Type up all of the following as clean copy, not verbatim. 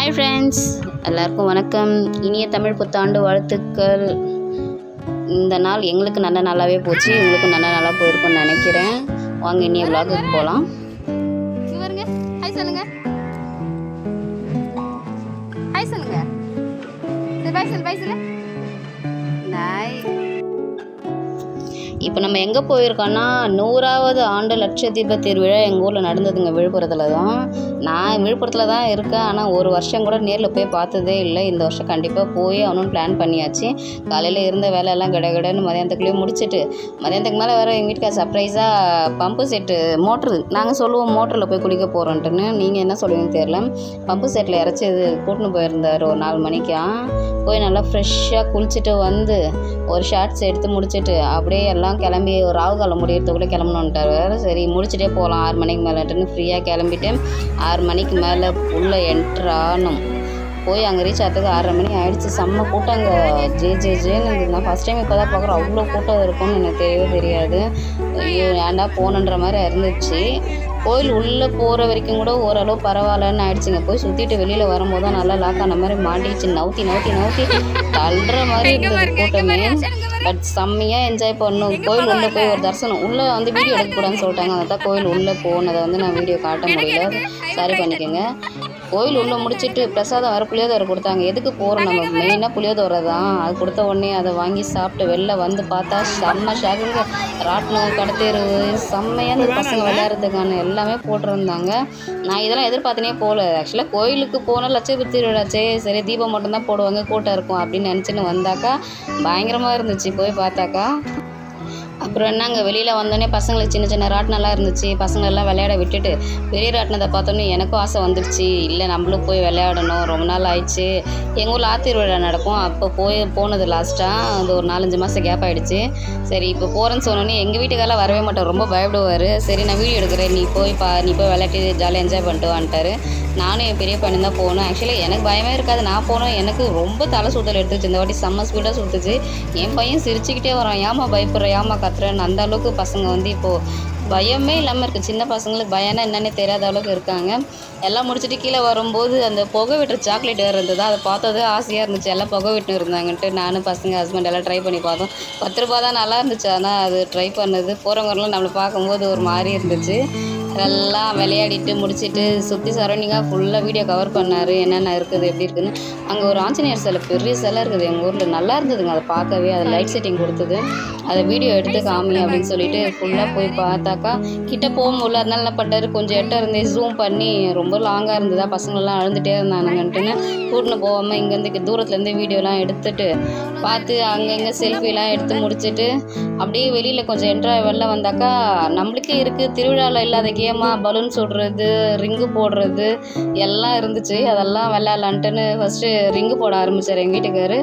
Hi friends, எல்லாருக்கும் வணக்கம். இனிய தமிழ் புத்தாண்டு வாழ்த்துக்கள். இந்த நாள் எங்களுக்கு நல்ல நாளாகவே போச்சு, உங்களுக்கும் நல்ல நாளாக போயிருக்கும்னு நினைக்கிறேன். வாங்க இனிய விலாகுக்கு போகலாம். பாருங்க, ஹாய் சொல்லுங்க, ஹாய் சொல்லுங்க, பை சொல்லு. இப்போ நம்ம எங்கே போயிருக்கோன்னா 100வது ஆண்டு லட்சதீப திருவிழா எங்கள் ஊரில் நடந்ததுங்க. விழுப்புரத்தில் தான். நான் விழுப்புரத்தில் தான் இருக்கேன், ஆனால் ஒரு வருஷம் கூட நேரில் போய் பார்த்ததே இல்லை. இந்த வருஷம் கண்டிப்பாக போய் அவனும் பிளான் பண்ணியாச்சு. காலையில் இருந்த வேலையெல்லாம் கடன்னு மதியானத்துக்குள்ளேயே முடிச்சுட்டு, மதியானத்துக்கு மேலே வேறு எங்கள் வீட்டுக்கு சர்ப்ரைஸாக பம்பு செட்டு மோட்ரு, நாங்கள் சொல்லுவோம் மோட்டரில் போய் குளிக்க போகிறோன்ட்டுன்னு, நீங்கள் என்ன சொல்லுவீங்கன்னு தெரியல. பம்பு செட்டில் இறச்சி இது கூட்டின்னு போயிருந்தார் ஒரு 4 மணிக்கா. போய் நல்லா ஃப்ரெஷ்ஷாக குளிச்சுட்டு வந்து ஒரு ஷார்ட்ஸ் எடுத்து முடிச்சுட்டு அப்படியே எல்லாம் கிளம்பி ஒரு ராகு காலம் முடியறதுக்குள்ளே கிளம்பணுன்ட்டார். சரி முடிச்சுட்டே போகலாம் 6 மணிக்கு மேலேட்டுன்னு ஃப்ரீயாக கிளம்பிட்டு 6 மணிக்கு மேலே உள்ளே என்ட்ரானும். போய் அங்கே ரீச் ஆகிறதுக்கு 6:30 மணி ஆகிடுச்சு. செம்ம கூட்டம் அங்கே ஜேன்னு இருந்தது. நான் ஃபஸ்ட் டைம் இப்போ தான் பார்க்குறேன், அவ்வளோ கூட்டம் இருக்கும்னு எனக்கு தெரியவே தெரியாது. ஐயோ ஏன்டா போகணுன்ற மாதிரி இருந்துச்சு. கோயில் உள்ளே போகிற வரைக்கும் கூட ஓரளவு பரவாயில்லன்னு ஆயிடுச்சுங்க. போய் சுற்றிட்டு வெளியில் வரும்போது தான் நல்லா லாக் ஆன மாதிரி மாட்டிச்சு. நவுத்தி தள்ளுற மாதிரி இருந்தது கூட்டமே. பட் செம்மையாக என்ஜாய் பண்ணணும். கோயில் உள்ளே போய் ஒரு தரிசனம், உள்ளே வந்து வீடியோ எடுக்கக்கூடாதுன்னு சொல்லிட்டாங்க. அதான் கோயில் உள்ளே போனதை வந்து நான் வீடியோ காட்ட முடியல, சாரி பண்ணிக்கோங்க. கோயில் உள்ளே முடிச்சுட்டு பிரசாதம் வர புளியோதரை கொடுத்தாங்க. எதுக்கு போகிறோம், நம்ம மெயினாக புளியோதரை தான். அது கொடுத்த உடனே அதை வாங்கி சாப்பிட்டு வெளில வந்து பார்த்தா செம்ம ஷாக்குங்க. ராட்டினம், கடத்தேரு செம்மையான பசங்க விளையாடுறதுக்கான எல்லாமே போட்டிருந்தாங்க. நான் இதெல்லாம் எதிர்பார்த்தனே போகல. ஆக்சுவலாக கோயிலுக்கு போனால் லட்சதீப திருவிழாச்சே, சரி தீபம் மட்டும்தான் போடுவாங்க, கூட்டம் இருக்கும் அப்படின்னு நினச்சின்னு வந்தாக்கா பயங்கரமாக இருந்துச்சு. போய் பார்த்தாக்கா அப்புறம் என்னங்க, வெளியில் வந்தோடனே பசங்களுக்கு சின்ன ராட்டினெல்லாம் இருந்துச்சு. பசங்களெல்லாம் விளையாட விட்டுட்டு பெரிய ராட்டினத்தை பார்த்தோன்னே எனக்கும் ஆசை வந்துடுச்சு. இல்லை நம்மளும் போய் விளையாடணும், ரொம்ப நாள் ஆயிடுச்சு. எங்கள் ஊரில் ஆத்திருவிழா நடக்கும், அப்போ போனது லாஸ்ட்டாக அது ஒரு 4-5 மாதம் கேப் ஆகிடுச்சு. சரி இப்போ போகிறேன்னு சொன்னோன்னே எங்கள் வீட்டுக்காரெல்லாம் வரவே மாட்டோம், ரொம்ப பயப்படுவார். சரி நான் வீடியோ எடுக்கிறேன், நீ போய் விளையாட்டு ஜாலியாக என்ஜாய் பண்ணிட்டு வந்துட்டார். நானும் என் பெரிய பையன் தான் போகணும். ஆக்சுவலி எனக்கு பயமே இருக்காது, நான் போனோம். எனக்கு ரொம்ப தலை சுத்தல் எடுத்துச்சு. இந்த வாட்டி செம்ம ஸ்பீடாக சுற்றுச்சு. என் பையன் சிரிச்சுக்கிட்டே வரான், ஏமா பயப்படுற, ஏமா கத்துறேன்னு. அந்த அளவுக்கு பசங்க வந்து இப்போது பயமே இல்லாமல் இருக்குது. சின்ன பசங்களுக்கு பயம்னா என்னென்னே தெரியாத அளவுக்கு இருக்காங்க. எல்லாம் முடிச்சுட்டு கீழே வரும்போது அந்த புகை விட்டுற சாக்லேட் வேறு இருந்தது. அதை பார்த்தது ஆசையாக இருந்துச்சு. எல்லாம் புகை விட்டு இருந்தாங்கன்ட்டு நானும் பசங்க ஹஸ்பண்ட் எல்லாம் ட்ரை பண்ணி பார்த்தோம். 10 ரூபா தான், நல்லா இருந்துச்சு. ஆனால் அது ட்ரை பண்ணது போகிறவங்கலாம் நம்மளை பார்க்கும்போது ஒரு மாதிரி இருந்துச்சு. எல்லாம் விளையாடிட்டு முடிச்சுட்டு சுற்றி சரௌண்டிங்காக ஃபுல்லாக வீடியோ கவர் பண்ணார், என்னென்ன இருக்குது எப்படி இருக்குதுன்னு. அங்கே ஒரு ஆஞ்சநேயர் சிலை, பெரிய சிலை இருக்குது எங்கள் ஊரில், நல்லா இருந்ததுங்க. அதை பார்க்கவே, அதை லைட் செட்டிங் கொடுத்தது, அதை வீடியோ எடுத்து காமி அப்படின்னு சொல்லிட்டு ஃபுல்லாக போய் பார்த்தாக்கா கிட்டே போக முடியல. அதனால என்ன பண்ணார், கொஞ்சம் எட்ட இருந்தே ஜூம் பண்ணி, ரொம்ப லாங்காக இருந்ததா, பசங்களெல்லாம் அழுந்துகிட்டே இருந்தானுங்கன்ட்டுன்னு கூட்டின்னு போகாமல் இங்கேருந்து தூரத்துலேருந்து வீடியோலாம் எடுத்துகிட்டு பார்த்து அங்கங்கே செல்ஃபிலாம் எடுத்து முடிச்சுட்டு அப்படியே வெளியில் கொஞ்சம் வெளில வந்தாக்கா நம்மளுக்கே இருக்குது திருவிழாவில் இல்லாத கேமாக பலூன் சுடுறது, ரிங்கு போடுறது எல்லாம் இருந்துச்சு. அதெல்லாம் விளையாடலான்ட்டுன்னு ஃபஸ்ட்டு ரிங்கு போட ஆரம்பித்தார் எங்கள் வீட்டுக்காரு.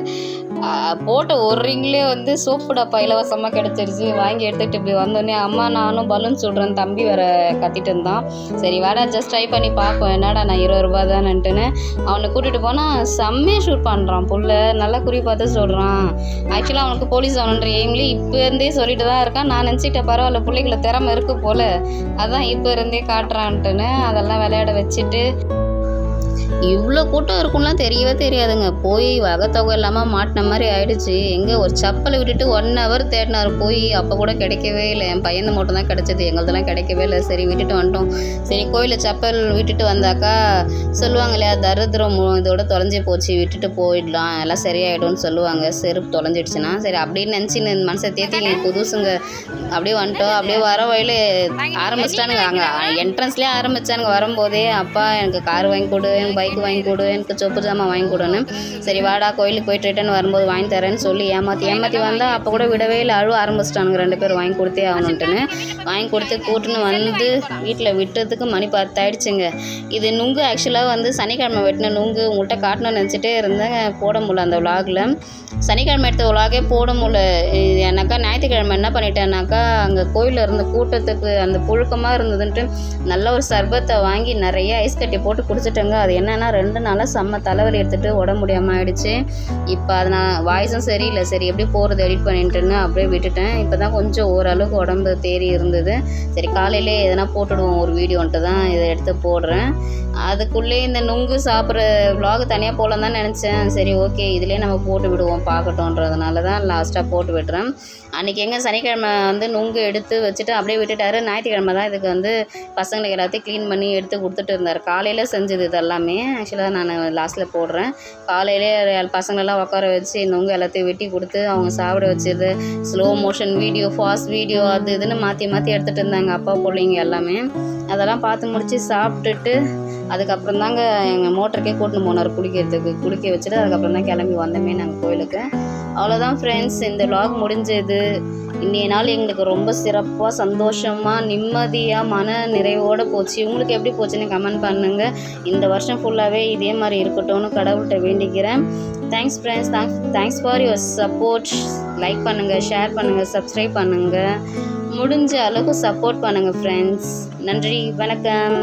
போட்ட ஒரு ரிங்லேயே வந்து சோப்பு டப்பா இலவசமாக கிடச்சிருச்சு. வாங்கி எடுத்துகிட்டு இப்படி வந்தோடனே அம்மா நானும் பலூன் சுடுறேன், தம்பி வேறு கத்திட்டு இருந்தான். சரி வேடா ஜஸ்ட் ட்ரை பண்ணி பார்ப்போம், என்னடா நான் 20 ரூபா தானேன்ட்டுன்னு அவனை கூட்டிகிட்டு போனால் செம்மையாக ஷூட் பண்ணுறான். புள்ள நல்லா குறி பார்த்து சொல்கிறான். ஆக்சுவலாக அவனுக்கு போலீஸ் ஆகணுன்ற எய்ம்லேயே இப்போ இருந்தே சொல்லிட்டு தான் இருக்கான். நான் நினச்சிட்டேன் பரவாயில்ல, பிள்ளைகளை திறமை இருக்குது போல், அதான் இப்போ இருந்தே காட்டுறான்ட்டுன்னு அதெல்லாம் விளையாட வச்சுட்டு. இவ்வளோ கூட்டம் இருக்கும்லாம் தெரியவே தெரியாதுங்க. போய் வகத்தொகை இல்லாமல் மாட்டின மாதிரி ஆகிடுச்சு. எங்கே ஒரு செப்பலை விட்டுட்டு 1 hour தேடினார் போய், அப்போ கூட கிடைக்கவே இல்லை. என் பையன் மட்டும் தான் கிடச்சிது, எங்களதெல்லாம் கிடைக்கவே இல்லை. சரி விட்டுட்டு வந்துட்டோம். சரி கோயிலில் செப்பல் விட்டுட்டு வந்தாக்கா சொல்லுவாங்க இல்லையா, தரித்திரம் இதோட தொலைஞ்சி போச்சு, விட்டுட்டு போயிடலாம், எல்லாம் சரியாயிடும்னு சொல்லுவாங்க, செருப்பு தொலைஞ்சிடுச்சுன்னா. சரி அப்படின்னு நினச்சின்னு மனசை தேத்தி புதுசுங்க அப்படியே வந்துட்டோம். அப்படியே வர வழியில் ஆரம்பிச்சிட்டானுங்க. அங்கே என்ட்ரன்ஸ்லேயே ஆரம்பித்தானுங்க. வரும்போதே அப்பா எனக்கு கார் வாங்கி கொடு, எனக்கு பைக் வாங்கி கொடு, எனக்கு சொப்பு ஜாமான் வாங்கி கொடுன்னு. சரி வாடா கோயிலுக்கு போயிட்டு ரிட்டன் வரும்போது வாங்கி தரேன்னு சொல்லி ஏமாற்றி வந்தால் அப்போ கூட விடவே இல்லை, அழுவ ஆரம்பிச்சிட்டானுங்க 2 பேர். வாங்கி கொடுத்தே ஆகணுன்ட்டுன்னு வாங்கி கொடுத்து கூட்டுன்னு வந்து வீட்டில் விட்டதுக்கு மணி 10 ஆயிடுச்சுங்க. இது நுங்கு ஆக்சுவலாக வந்து சனிக்கிழமை வெட்டின நுங்கு உங்கள்கிட்ட காட்டணும்னு நினச்சிட்டே இருந்தேன், போட முடியல அந்த விலாகில். சனிக்கிழமை எடுத்த விலாகே போட முடியல. ஏன்னாக்கா ஞாயிற்றுக்கிழமை என்ன பண்ணிட்டேன்னாக்கா அங்கே கோயிலில் இருந்த கூட்டத்துக்கு அந்த புழுக்கமாக இருந்ததுன்ட்டு நல்ல ஒரு சர்பத்தை வாங்கி நிறைய ஐஸ் கட்டி போட்டு குடிச்சிட்டேங்க. அது என்ன என்னென்னா 2 நாளாக செம்ம தலைவலி எடுத்துகிட்டு உடம்பு முடியாமல் ஆகிடுச்சு. இப்போ அது நான் வாய்ஸும் சரியில்லை, சரி எப்படி போகிறது எடிட் பண்ணிட்டுன்னு அப்படியே விட்டுட்டேன். இப்போ தான் கொஞ்சம் ஓரளவுக்கு உடம்பு தேறி இருந்தது. சரி காலையிலே எதனா போட்டுடுவோம் ஒரு வீடியோன்ட்டு தான் இதை எடுத்து போடுறேன். அதுக்குள்ளே இந்த நுங்கு சாப்பிட்ற vlog தனியாக போகலாம் தான் நினச்சேன். சரி ஓகே இதிலே நம்ம போட்டு விடுவோம் பார்க்கட்டோன்றதுனால தான் லாஸ்ட்டாக போட்டு விடுறேன். அன்றைக்கி எங்கே சனிக்கிழமை வந்து நுங்கு எடுத்து வச்சுட்டு அப்படியே விட்டுட்டாரு. ஞாயிற்றுக்கிழமை தான் இதுக்கு வந்து பசங்களுக்கு எல்லாத்தையும் க்ளீன் பண்ணி எடுத்து கொடுத்துட்டு இருந்தார். காலையில் செஞ்சது இதெல்லாமே. ஆக்சுவலாக நான் லாஸ்ட்டில் போடுறேன். காலையிலே பசங்களெல்லாம் உட்கார வச்சு நுங்கு எல்லாத்தையும் வெட்டி கொடுத்து அவங்க சாப்பிட வச்சது, slow motion video, fast video, அது இதுன்னு மாற்றி எடுத்துகிட்டு இருந்தாங்க அப்பா பிள்ளைங்க எல்லாமே. அதெல்லாம் பார்த்து முடித்து சாப்பிட்டுட்டு அதுக்கப்புறம் தாங்க எங்கள் மோட்டருக்கே கூட்டின்னு போனார் குளிக்க வச்சுட்டு அதுக்கப்புறம் தான் கிளம்பி வந்தோமே நாங்கள் கோயிலுக்கு. அவ்வளோதான் ஃப்ரெண்ட்ஸ், இந்த vlog முடிஞ்சது. இன்றைய நாள் எங்களுக்கு ரொம்ப சிறப்பாக, சந்தோஷமாக, நிம்மதியாக, மன நிறைவோடு போச்சு. உங்களுக்கு எப்படி போச்சுன்னு கமெண்ட் பண்ணுங்கள். இந்த வருஷம் ஃபுல்லாகவே இதே மாதிரி இருக்கட்டும்னு கடவுள்கிட்ட வேண்டிக்கிறேன். Thanks friends, thanks for your support. Like பண்ணுங்கள், ஷேர் பண்ணுங்கள், சப்ஸ்கிரைப் பண்ணுங்கள். முடிஞ்ச அளவுக்கு சப்போர்ட் பண்ணுங்கள் ஃப்ரெண்ட்ஸ். நன்றி, வணக்கம்.